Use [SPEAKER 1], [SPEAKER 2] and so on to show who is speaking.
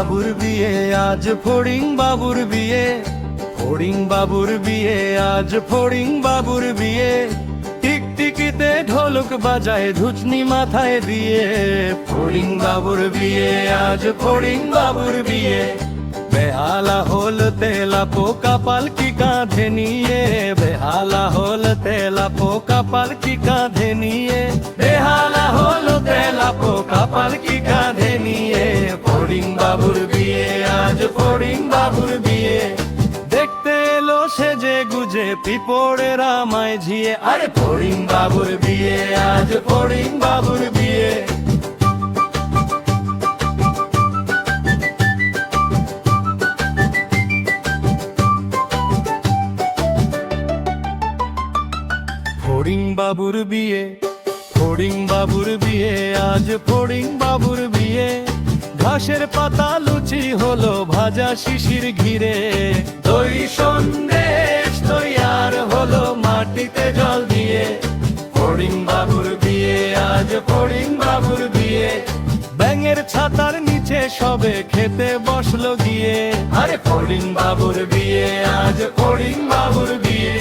[SPEAKER 1] বাবুর বিয়ে আজ ফড়িং বাবুর বিয়ে, ফড়িং বাবুর বিয়ে আজ ফড়িং বাবুর বিয়ে। টিকটিকিতে ঢোলক বাজায় ধুচনি মাথায় দিয়ে, ফড়িং বাবুর বিয়ে আজ ফড়িং বাবুর বিয়ে। বেহালা হল তেলা পোকা পালকি কাঁধে নিয়ে, বেহালা হল তেলা পোকা পালকি কাঁধে নিয়ে, বেহালা হল তেলা পোকা পালকি কাঁধে নিয়ে। ফড়িং বাবুর বিয়ে আজ ফড়িং বাবুর বিয়ে। দেখতে এলো সেজে গুজে পিপড়েরা মায় ঝিয়ে, আরে ফড়িং বাবুর বিয়ে আজ ফড়িং বাবুর বিয়ে। ফড়িং বাবুর বিয়ে, ফড়িং বাবুর বিয়ে আজ ফড়িং বাবুর বিয়ে। ঘাসের পাতা লুচি হলো ভাজা শিশির ঘিরে, দই সন্দেশ তৈয়ার হলো মাটিতে জল দিয়ে। ফড়িং বাবুর বিয়ে আজ ফড়িং বাবুর বিয়ে। ব্যাঙের ছাতার নিচে সবে খেতে বসলো গিয়ে, আরে ফড়িং বাবুর বিয়ে আজ ফড়িং বাবুর বিয়ে।